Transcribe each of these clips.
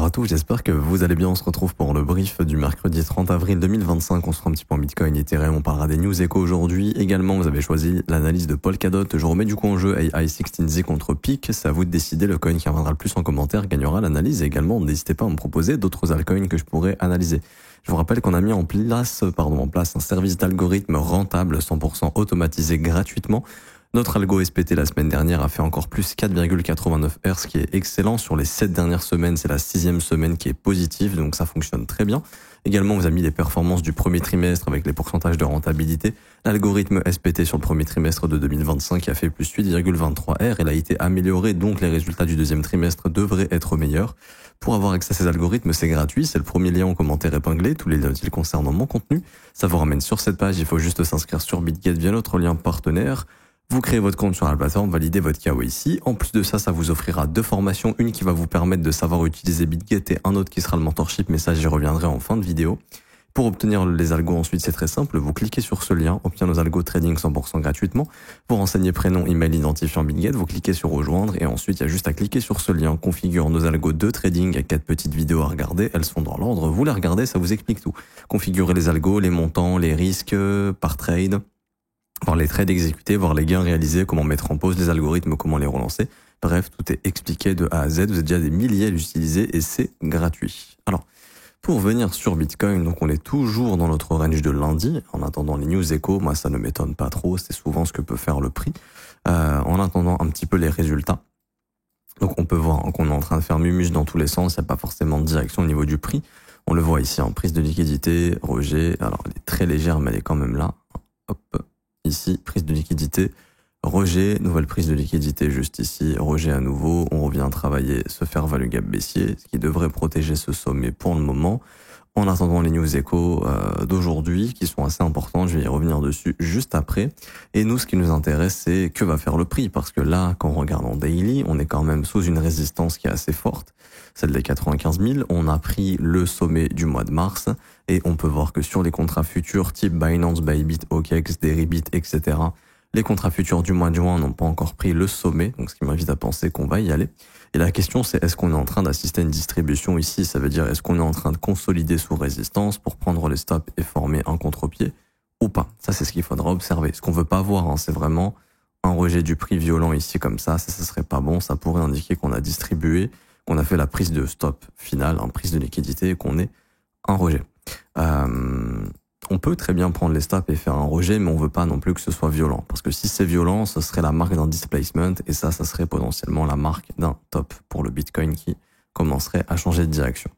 Bonjour à tous, j'espère que vous allez bien. On se retrouve pour le brief du mercredi 30 avril 2025. On se fera un petit point Bitcoin, Ethereum, on parlera des news éco aujourd'hui. Également, vous avez choisi l'analyse de Polkadot. Je remets du coup en jeu AI16Z contre Peak. C'est à vous de décider. Le coin qui reviendra le plus en commentaire gagnera l'analyse. Et également, n'hésitez pas à me proposer d'autres altcoins que je pourrais analyser. Je vous rappelle qu'on a mis en place un service d'algorithme rentable 100% automatisé gratuitement. Notre algo SPT la semaine dernière a fait encore plus 4,89 Hz, ce qui est excellent. Sur les 7 dernières semaines, c'est la 6e semaine qui est positive, donc ça fonctionne très bien. Également, on vous a mis les performances du premier trimestre avec les pourcentages de rentabilité. L'algorithme SPT sur le premier trimestre de 2025 a fait plus 8,23 R. Il a été amélioré, donc les résultats du deuxième trimestre devraient être meilleurs. Pour avoir accès à ces algorithmes, c'est gratuit. C'est le premier lien en commentaire épinglé. Tous les liens utiles concernant mon contenu. Ça vous ramène sur cette page. Il faut juste s'inscrire sur BitGet via notre lien partenaire. Vous créez votre compte sur la plateforme, validez votre KYC. En plus de ça, ça vous offrira 2 formations. Une qui va vous permettre de savoir utiliser BitGet et un autre qui sera le mentorship. Mais ça, j'y reviendrai en fin de vidéo. Pour obtenir les algos ensuite, c'est très simple. Vous cliquez sur ce lien, obtenir nos algos trading 100% gratuitement. Vous renseignez prénom, email, identifiant BitGet. Vous cliquez sur rejoindre et ensuite, il y a juste à cliquer sur ce lien. Configure nos algos de trading. Il y a 4 petites vidéos à regarder. Elles sont dans l'ordre. Vous les regardez, ça vous explique tout. Configurer les algos, les montants, les risques par trade. Voir les trades exécutés, voir les gains réalisés, comment mettre en pause les algorithmes, comment les relancer. Bref, tout est expliqué de A à Z. Vous êtes déjà des milliers à l'utiliser et c'est gratuit. Alors, pour venir sur Bitcoin, donc on est toujours dans notre range de lundi. En attendant les news éco, moi ça ne m'étonne pas trop. C'est souvent ce que peut faire le prix. En attendant un petit peu les résultats. Donc on peut voir qu'on est en train de faire mumus dans tous les sens. Il n'y a pas forcément de direction au niveau du prix. On le voit ici en prise de liquidité, rejet. Alors elle est très légère, mais elle est quand même là. Hop. Ici, prise de liquidité, rejet, nouvelle prise de liquidité juste ici, rejet à nouveau, on revient travailler ce fair value gap baissier, ce qui devrait protéger ce sommet pour le moment. En attendant les news éco d'aujourd'hui, qui sont assez importantes, je vais y revenir dessus juste après. Et nous, ce qui nous intéresse, c'est que va faire le prix, parce que là, quand on regarde en daily, on est quand même sous une résistance qui est assez forte, celle des 95 000. On a pris le sommet du mois de mars, et on peut voir que sur les contrats futurs, type Binance, Bybit, OKEx, Deribit, etc., les contrats futurs du mois de juin n'ont pas encore pris le sommet, donc ce qui m'invite à penser qu'on va y aller. Et la question, c'est est-ce qu'on est en train d'assister à une distribution ici? Ça veut dire, est-ce qu'on est en train de consolider sous résistance pour prendre les stops et former un contre-pied ou pas? Ça, c'est ce qu'il faudra observer. Ce qu'on veut pas voir, c'est vraiment un rejet du prix violent ici comme ça serait pas bon. Ça pourrait indiquer qu'on a distribué, qu'on a fait la prise de stop finale, prise de liquidité et qu'on est un rejet. On peut très bien prendre les stops et faire un rejet, mais on veut pas non plus que ce soit violent. Parce que si c'est violent, ce serait la marque d'un displacement, et ça serait potentiellement la marque d'un top pour le Bitcoin qui commencerait à changer de direction.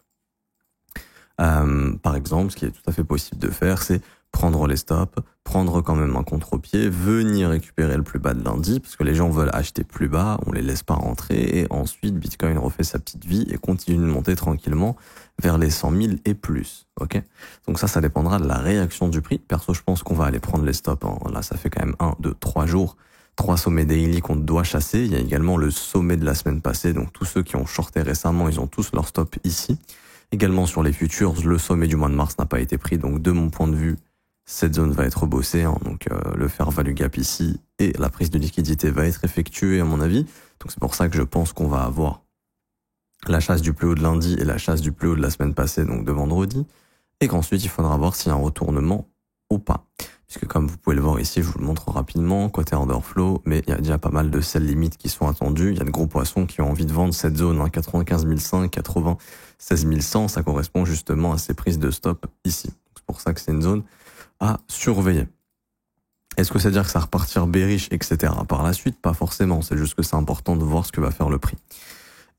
Par exemple, ce qui est tout à fait possible de faire, c'est prendre les stops, prendre quand même un contre-pied, venir récupérer le plus bas de lundi, parce que les gens veulent acheter plus bas, on les laisse pas rentrer, et ensuite Bitcoin refait sa petite vie et continue de monter tranquillement vers les 100 000 et plus. Ok. Donc ça dépendra de la réaction du prix. Perso, je pense qu'on va aller prendre les stops. Là, ça fait quand même 1, 2, 3 jours. 3 sommets daily qu'on doit chasser. Il y a également le sommet de la semaine passée. Donc tous ceux qui ont shorté récemment, ils ont tous leur stop ici. Également sur les futures, le sommet du mois de mars n'a pas été pris. Donc de mon point de vue, cette zone va être bossée. Donc le fair value gap ici et la prise de liquidité va être effectuée à mon avis. Donc c'est pour ça que je pense qu'on va avoir la chasse du plus haut de lundi et la chasse du plus haut de la semaine passée, donc de vendredi, et qu'ensuite il faudra voir s'il y a un retournement ou pas. Puisque comme vous pouvez le voir ici, je vous le montre rapidement, côté order flow, mais il y a déjà pas mal de sell limites qui sont attendus. Il y a de gros poissons qui ont envie de vendre cette zone, 95 500, 96 100, ça correspond justement à ces prises de stop ici. C'est pour ça que c'est une zone à surveiller. Est-ce que ça veut dire que ça va repartir bearish, etc. par la suite? Pas forcément, c'est juste que c'est important de voir ce que va faire le prix.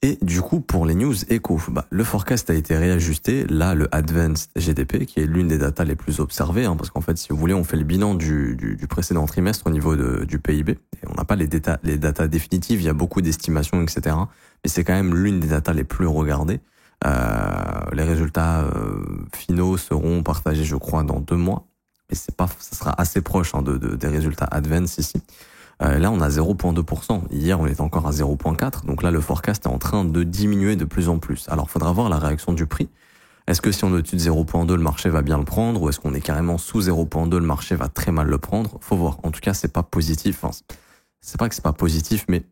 Et du coup, pour les news éco, le forecast a été réajusté. Là, le Advanced GDP, qui est l'une des datas les plus observées, parce qu'en fait, si vous voulez, on fait le bilan du précédent trimestre au niveau du PIB. Et on n'a pas les datas définitives, il y a beaucoup d'estimations, etc. Mais c'est quand même l'une des datas les plus regardées. Les résultats finaux seront partagés, je crois, dans 2 mois. Et ça sera assez proche des résultats Advanced ici. Là, on a 0,2%. Hier, on était encore à 0,4%. Donc là, le forecast est en train de diminuer de plus en plus. Alors, il faudra voir la réaction du prix. Est-ce que si on est au-dessus de 0,2, le marché va bien le prendre, ou est-ce qu'on est carrément sous 0,2, le marché va très mal le prendre? Faut voir. En tout cas, c'est pas positif. C'est pas que c'est pas positif, mais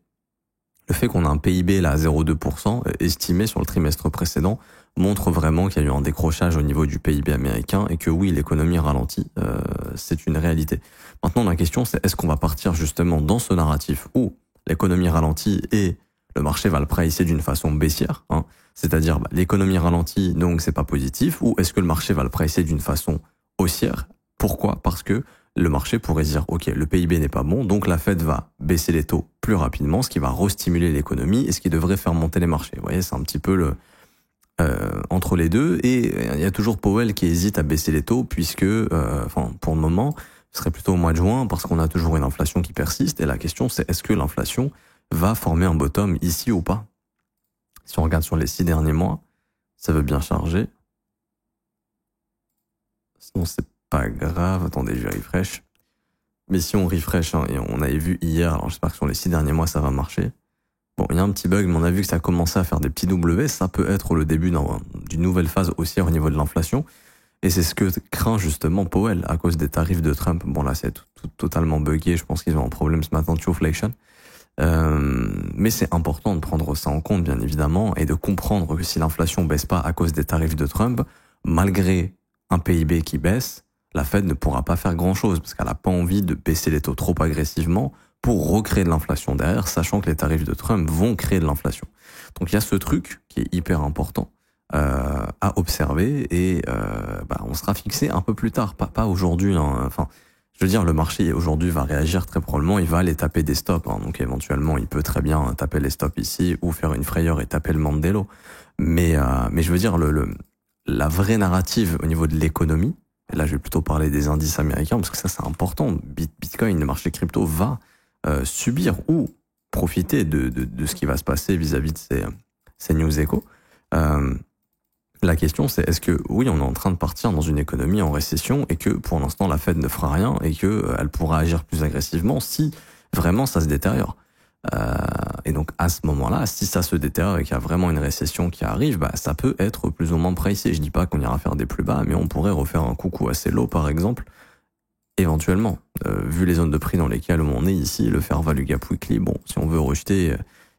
Le fait qu'on a un PIB là à 0,2% estimé sur le trimestre précédent montre vraiment qu'il y a eu un décrochage au niveau du PIB américain et que oui, l'économie ralentit, c'est une réalité. Maintenant, la question c'est est-ce qu'on va partir justement dans ce narratif où l'économie ralentit et le marché va le pricer d'une façon baissière, hein, c'est-à-dire l'économie ralentit donc c'est pas positif, ou est-ce que le marché va le pricer d'une façon haussière? Pourquoi? Parce que le marché pourrait dire ok, le PIB n'est pas bon, donc la Fed va baisser les taux plus rapidement, ce qui va restimuler l'économie et ce qui devrait faire monter les marchés. Vous voyez, c'est un petit peu le entre les deux, et il y a toujours Powell qui hésite à baisser les taux puisque, pour le moment, ce serait plutôt au mois de juin parce qu'on a toujours une inflation qui persiste et la question c'est est-ce que l'inflation va former un bottom ici ou pas? Si on regarde sur les 6 derniers mois, ça veut bien charger. Sinon c'est pas grave, attendez, je refresh. Mais si on refresh, hein, et on avait vu hier, alors j'espère que sur les 6 derniers mois ça va marcher. Bon, il y a un petit bug, mais on a vu que ça a commencé à faire des petits W. Ça peut être le début d'une nouvelle phase haussière au niveau de l'inflation. Et c'est ce que craint justement Powell à cause des tarifs de Trump. Bon, là, c'est totalement buggé. Je pense qu'ils ont un problème ce matin de shrinkflation. Mais c'est important de prendre ça en compte, bien évidemment, et de comprendre que si l'inflation baisse pas à cause des tarifs de Trump, malgré un PIB qui baisse, la Fed ne pourra pas faire grand-chose parce qu'elle n'a pas envie de baisser les taux trop agressivement pour recréer de l'inflation derrière, sachant que les tarifs de Trump vont créer de l'inflation. Donc il y a ce truc qui est hyper important à observer et on sera fixé un peu plus tard, pas aujourd'hui. Hein. Enfin, je veux dire, le marché aujourd'hui va réagir très probablement, il va aller taper des stops. Hein. Donc éventuellement, il peut très bien taper les stops ici ou faire une frayeur et taper le Mandela. Mais je veux dire, la vraie narrative au niveau de l'économie, et là je vais plutôt parler des indices américains parce que ça c'est important. Bitcoin, le marché crypto va subir ou profiter de ce qui va se passer vis-à-vis de ces news échos. La question c'est est-ce que oui on est en train de partir dans une économie en récession et que pour l'instant la Fed ne fera rien et que elle pourra agir plus agressivement si vraiment ça se détériore. Et donc à ce moment-là, si ça se détériore et qu'il y a vraiment une récession qui arrive, ça peut être plus ou moins pricé. Je dis pas qu'on ira faire des plus bas, mais on pourrait refaire un coucou assez low par exemple. Éventuellement, vu les zones de prix dans lesquelles on est ici, le fair value gap weekly, bon, si on veut rejeter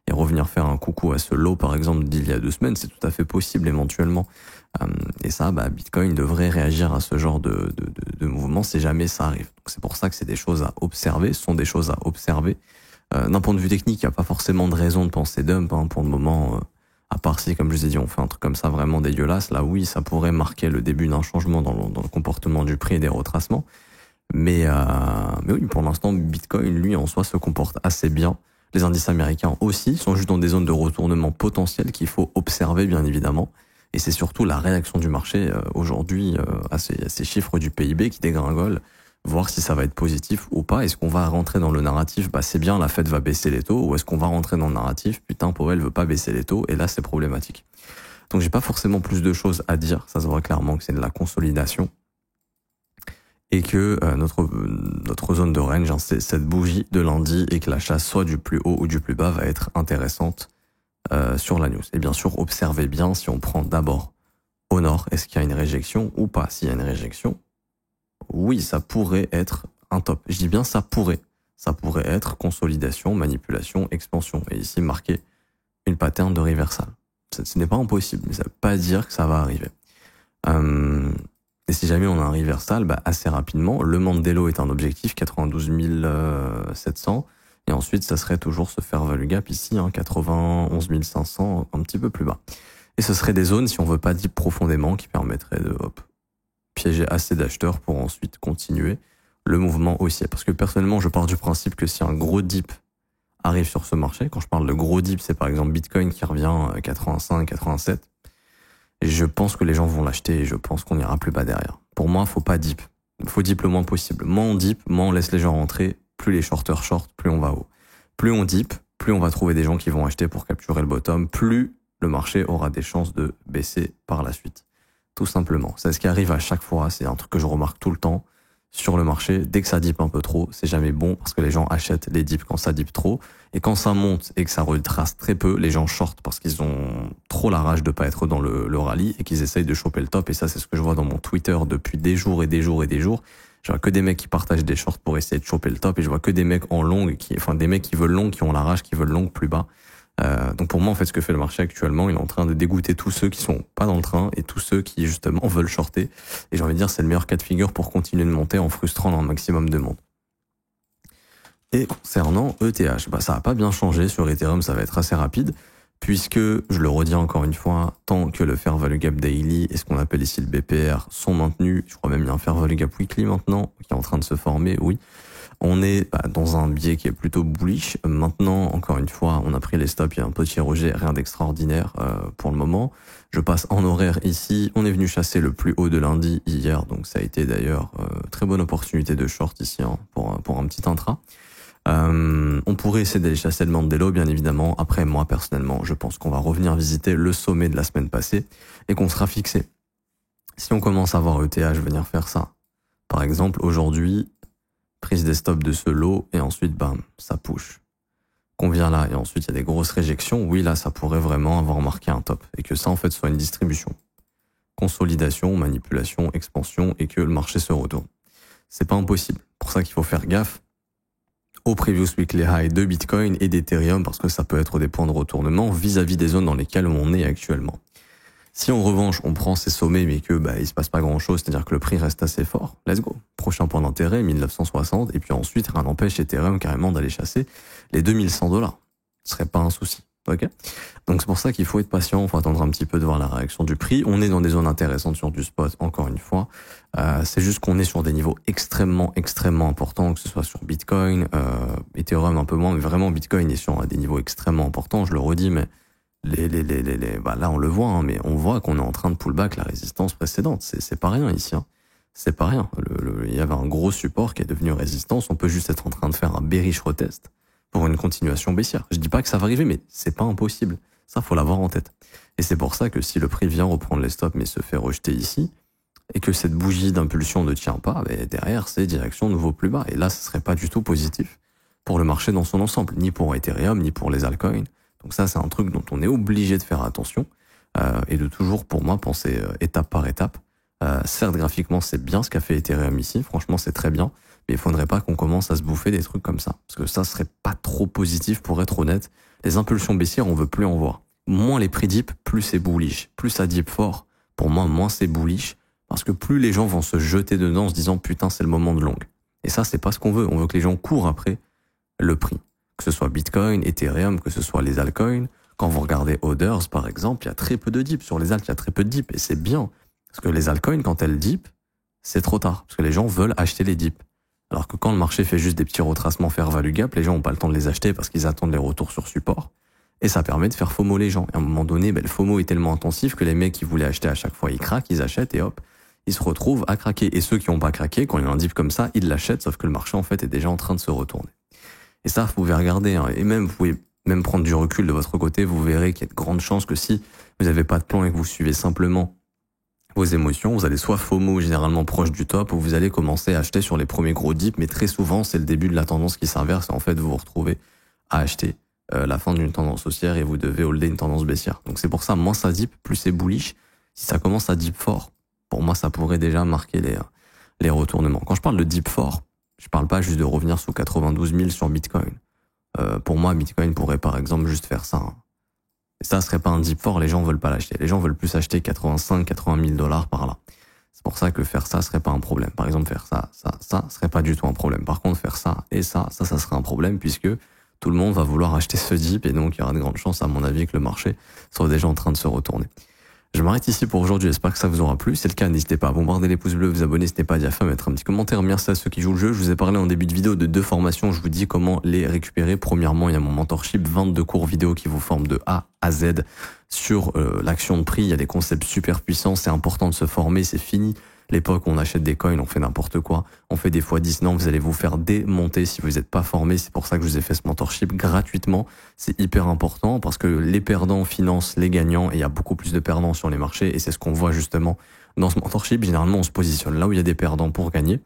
et revenir faire un coucou à ce low, par exemple, d'il y a 2 semaines, c'est tout à fait possible éventuellement. Et ça, Bitcoin devrait réagir à ce genre de mouvement si jamais ça arrive. Donc c'est pour ça que c'est des choses à observer, ce sont des choses à observer. D'un point de vue technique, il n'y a pas forcément de raison de penser dump, hein, pour le moment, à part si, comme je vous ai dit, on fait un truc comme ça vraiment dégueulasse, là oui, ça pourrait marquer le début d'un changement dans le comportement du prix et des retracements. Mais oui, pour l'instant, Bitcoin, lui, en soi, se comporte assez bien. Les indices américains aussi sont juste dans des zones de retournement potentiel qu'il faut observer, bien évidemment. Et c'est surtout la réaction du marché aujourd'hui à ces chiffres du PIB qui dégringolent, voir si ça va être positif ou pas. Est-ce qu'on va rentrer dans le narratif, c'est bien, la Fed va baisser les taux, ou est-ce qu'on va rentrer dans le narratif, putain, Powell veut pas baisser les taux, et là, c'est problématique. Donc, j'ai pas forcément plus de choses à dire. Ça se voit clairement que c'est de la consolidation. Et que notre zone de range, hein, c'est cette bougie de lundi et que la chasse soit du plus haut ou du plus bas va être intéressante sur la news. Et bien sûr, observez bien si on prend d'abord au nord, est-ce qu'il y a une réjection ou pas? S'il y a une réjection, oui, ça pourrait être un top. Je dis bien ça pourrait. Ça pourrait être consolidation, manipulation, expansion. Et ici, marquer une pattern de reversal. Ce n'est pas impossible, mais ça ne veut pas dire que ça va arriver. Et si jamais on a un reversal, assez rapidement, le Mandela est un objectif, 92 700. Et ensuite, ça serait toujours ce fair value gap ici, 91 500, un petit peu plus bas. Et ce serait des zones, si on veut pas dip profondément, qui permettraient de piéger assez d'acheteurs pour ensuite continuer le mouvement haussier. Parce que personnellement, je pars du principe que si un gros dip arrive sur ce marché, quand je parle de gros dip, c'est par exemple Bitcoin qui revient à 85, 87, et je pense que les gens vont l'acheter et je pense qu'on ira plus bas derrière. Pour moi, faut pas dip. Il faut dip le moins possible. Moins on dip, moins on laisse les gens rentrer, plus les shorters short, plus on va haut. Plus on dip, plus on va trouver des gens qui vont acheter pour capturer le bottom, plus le marché aura des chances de baisser par la suite. Tout simplement. C'est ce qui arrive à chaque fois, c'est un truc que je remarque tout le temps sur le marché. Dès que ça dip un peu trop, c'est jamais bon parce que les gens achètent les dips quand ça dip trop. Et quand ça monte et que ça retrace très peu, les gens shortent parce qu'ils ont trop la rage de pas être dans le rallye et qu'ils essayent de choper le top. Et ça, c'est ce que je vois dans mon Twitter depuis des jours et des jours et des jours. Je vois que des mecs qui partagent des shorts pour essayer de choper le top et je vois que des mecs en long, des mecs qui veulent long, qui ont la rage, qui veulent long plus bas. Donc pour moi, en fait, ce que fait le marché actuellement, il est en train de dégoûter tous ceux qui sont pas dans le train et tous ceux qui justement veulent shorter. Et j'ai envie de dire, c'est le meilleur cas de figure pour continuer de monter en frustrant un maximum de monde. Et concernant ETH, ça n'a pas bien changé sur Ethereum, ça va être assez rapide, puisque, je le redis encore une fois, tant que le Fair Value Gap Daily et ce qu'on appelle ici le BPR sont maintenus, je crois même qu'il y a un Fair Value Gap Weekly maintenant, qui est en train de se former, oui, on est dans un biais qui est plutôt bullish. Maintenant, encore une fois, on a pris les stops, il y a un petit rejet, rien d'extraordinaire pour le moment. Je passe en horaire ici, on est venu chasser le plus haut de lundi hier, donc ça a été d'ailleurs très bonne opportunité de short ici pour un petit intra. On pourrait essayer d'aller chasser le Mandela, bien évidemment. Après, moi, personnellement, je pense qu'on va revenir visiter le sommet de la semaine passée et qu'on sera fixé. Si on commence à voir ETH venir faire ça, par exemple, aujourd'hui, prise des stops de ce lot et ensuite, bam, ça push. Qu'on vient là et ensuite, il y a des grosses réjections. Oui, là, ça pourrait vraiment avoir marqué un top et que ça, en fait, soit une distribution. Consolidation, manipulation, expansion et que le marché se retourne. C'est pas impossible. Pour ça qu'il faut faire gaffe au previous weekly high de Bitcoin et d'Ethereum parce que ça peut être des points de retournement vis-à-vis des zones dans lesquelles on est actuellement. Si en revanche on prend ces sommets mais que il se passe pas grand-chose, c'est-à-dire que le prix reste assez fort, let's go. Prochain point d'intérêt 1960 et puis ensuite rien n'empêche Ethereum carrément d'aller chasser les $2100. Ce serait pas un souci. Ok. Donc c'est pour ça qu'il faut être patient, il faut attendre un petit peu de voir la réaction du prix. On est dans des zones intéressantes sur du spot, encore une fois. C'est juste qu'on est sur des niveaux extrêmement importants, que ce soit sur Bitcoin, Ethereum un peu moins, mais vraiment Bitcoin est sur des niveaux extrêmement importants. Je le redis, mais là on le voit, hein, mais on voit qu'on est en train de pull back la résistance précédente. C'est pas rien ici. Hein. C'est pas rien. Il y avait un gros support qui est devenu résistance. On peut juste être en train de faire un bearish retest pour une continuation baissière. Je dis pas que ça va arriver, mais c'est pas impossible. Ça, faut l'avoir en tête. Et c'est pour ça que si le prix vient reprendre les stops mais se fait rejeter ici, et que cette bougie d'impulsion ne tient pas, derrière, c'est direction nouveau plus bas. Et là, ce serait pas du tout positif pour le marché dans son ensemble, ni pour Ethereum, ni pour les altcoins. Donc ça, c'est un truc dont on est obligé de faire attention, et de toujours, pour moi, penser étape par étape. Certes, graphiquement, c'est bien ce qu'a fait Ethereum ici. Franchement, c'est très bien. Mais il faudrait pas qu'on commence à se bouffer des trucs comme ça. Parce que ça serait pas trop positif pour être honnête. Les impulsions baissières, on veut plus en voir. Moins les prix dip, plus c'est bullish. Plus ça dip fort, pour moi, moins c'est bullish. Parce que plus les gens vont se jeter dedans en se disant putain, c'est le moment de long. Et ça, c'est pas ce qu'on veut. On veut que les gens courent après le prix. Que ce soit Bitcoin, Ethereum, que ce soit les altcoins. Quand vous regardez Others, par exemple, il y a très peu de dip. Sur les alts, il y a très peu de dip. Et c'est bien. Parce que les altcoins, quand elles dip, c'est trop tard. Parce que les gens veulent acheter les dips. Alors que quand le marché fait juste des petits retracements fair value gap, les gens n'ont pas le temps de les acheter parce qu'ils attendent les retours sur support. Et ça permet de faire FOMO les gens. Et à un moment donné, le FOMO est tellement intensif que les mecs qui voulaient acheter à chaque fois, ils craquent, ils achètent et hop, ils se retrouvent à craquer. Et ceux qui n'ont pas craqué, quand il y a un dip comme ça, ils l'achètent, sauf que le marché en fait est déjà en train de se retourner. Et ça, vous pouvez regarder. Hein. Et même, vous pouvez même prendre du recul de votre côté, vous verrez qu'il y a de grandes chances que si vous n'avez pas de plan et que vous suivez simplement vos émotions, vous allez soit FOMO généralement proche du top, ou vous allez commencer à acheter sur les premiers gros dips, mais très souvent c'est le début de la tendance qui s'inverse et en fait vous vous retrouvez à acheter la fin d'une tendance haussière et vous devez holder une tendance baissière. Donc c'est pour ça, moins ça dip, plus c'est bullish. Si ça commence à dip fort, pour moi ça pourrait déjà marquer les retournements. Quand je parle de dip fort, je parle pas juste de revenir sous 92 000 sur Bitcoin. Pour moi, Bitcoin pourrait par exemple juste faire ça. Hein. Et ça serait pas un dip fort, les gens veulent pas l'acheter. Les gens veulent plus acheter 85, 80 000 $ par là. C'est pour ça que faire ça serait pas un problème. Par exemple, faire ça serait pas du tout un problème. Par contre, faire ça et ça serait un problème puisque tout le monde va vouloir acheter ce dip et donc il y aura de grandes chances, à mon avis, que le marché soit déjà en train de se retourner. Je m'arrête ici pour aujourd'hui, j'espère que ça vous aura plu. Si c'est le cas, n'hésitez pas à bombarder les pouces bleus, vous abonner, n'hésitez pas à dire mettre un petit commentaire. Merci à ceux qui jouent le jeu. Je vous ai parlé en début de vidéo de 2 formations, je vous dis comment les récupérer. Premièrement, il y a mon mentorship, 22 cours vidéo qui vous forment de A à Z sur l'action de prix. Il y a des concepts super puissants, c'est important de se former, c'est fini l'époque où on achète des coins, on fait n'importe quoi, on fait des fois 10, non, vous allez vous faire démonter si vous n'êtes pas formé. C'est pour ça que je vous ai fait ce mentorship gratuitement. C'est hyper important parce que les perdants financent les gagnants et il y a beaucoup plus de perdants sur les marchés et c'est ce qu'on voit justement dans ce mentorship. Généralement, on se positionne là où il y a des perdants pour gagner.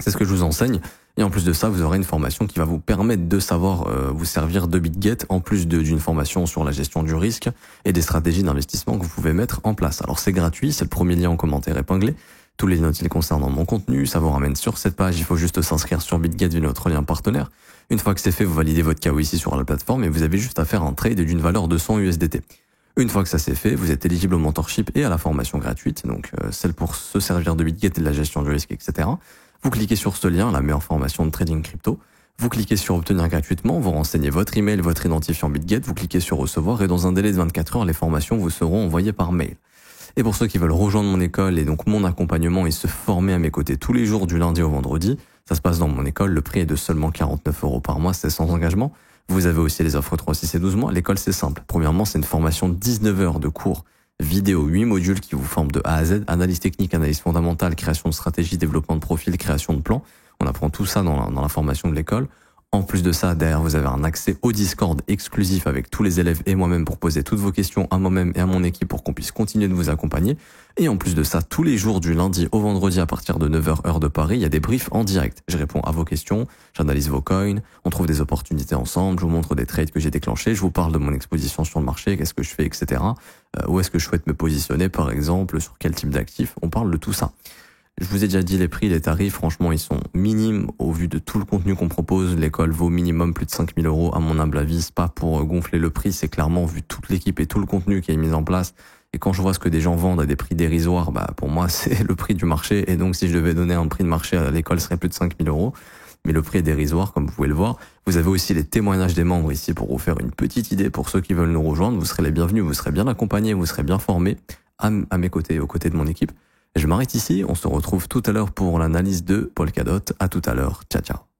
C'est ce que je vous enseigne. Et en plus de ça, vous aurez une formation qui va vous permettre de savoir vous servir de BitGet, en plus d'une formation sur la gestion du risque et des stratégies d'investissement que vous pouvez mettre en place. Alors c'est gratuit, c'est le premier lien en commentaire épinglé. Tous les liens utiles concernant mon contenu, ça vous ramène sur cette page, il faut juste s'inscrire sur BitGet via notre lien partenaire. Une fois que c'est fait, vous validez votre KYC sur la plateforme et vous avez juste à faire un trade d'une valeur de 100 USDT. Une fois que ça c'est fait, vous êtes éligible au mentorship et à la formation gratuite, donc celle pour se servir de BitGet et de la gestion du risque, etc. Vous cliquez sur ce lien, la meilleure formation de trading crypto. Vous cliquez sur obtenir gratuitement, vous renseignez votre email, votre identifiant BitGet, vous cliquez sur recevoir et dans un délai de 24 heures, les formations vous seront envoyées par mail. Et pour ceux qui veulent rejoindre mon école et donc mon accompagnement et se former à mes côtés tous les jours du lundi au vendredi, ça se passe dans mon école, le prix est de seulement 49 € par mois, c'est sans engagement. Vous avez aussi les offres 3, 6 et 12 mois. L'école, c'est simple. Premièrement, c'est une formation de 19 heures de cours vidéo, 8 modules qui vous forment de A à Z, analyse technique, analyse fondamentale, création de stratégie, développement de profil, création de plan. On apprend tout ça dans la formation de l'école. En plus de ça, derrière, vous avez un accès au Discord exclusif avec tous les élèves et moi-même pour poser toutes vos questions à moi-même et à mon équipe pour qu'on puisse continuer de vous accompagner. Et en plus de ça, tous les jours du lundi au vendredi à partir de 9h heure de Paris, il y a des briefs en direct. Je réponds à vos questions, j'analyse vos coins, on trouve des opportunités ensemble, je vous montre des trades que j'ai déclenchés, je vous parle de mon exposition sur le marché, qu'est-ce que je fais, etc. Où est-ce que je souhaite me positionner, par exemple, sur quel type d'actifs, on parle de tout ça. Je vous ai déjà dit les prix, les tarifs, franchement, ils sont minimes au vu de tout le contenu qu'on propose. L'école vaut minimum plus de 5 000 € à mon humble avis. C'est pas pour gonfler le prix, c'est clairement vu toute l'équipe et tout le contenu qui est mis en place. Et quand je vois ce que des gens vendent à des prix dérisoires, pour moi, c'est le prix du marché. Et donc, si je devais donner un prix de marché à l'école, ce serait plus de 5 000 €. Mais le prix est dérisoire, comme vous pouvez le voir. Vous avez aussi les témoignages des membres ici pour vous faire une petite idée. Pour ceux qui veulent nous rejoindre, vous serez les bienvenus, vous serez bien accompagnés, vous serez bien formés à mes côtés, aux côtés de mon équipe. Je m'arrête ici, on se retrouve tout à l'heure pour l'analyse de Polkadot. À tout à l'heure, ciao ciao.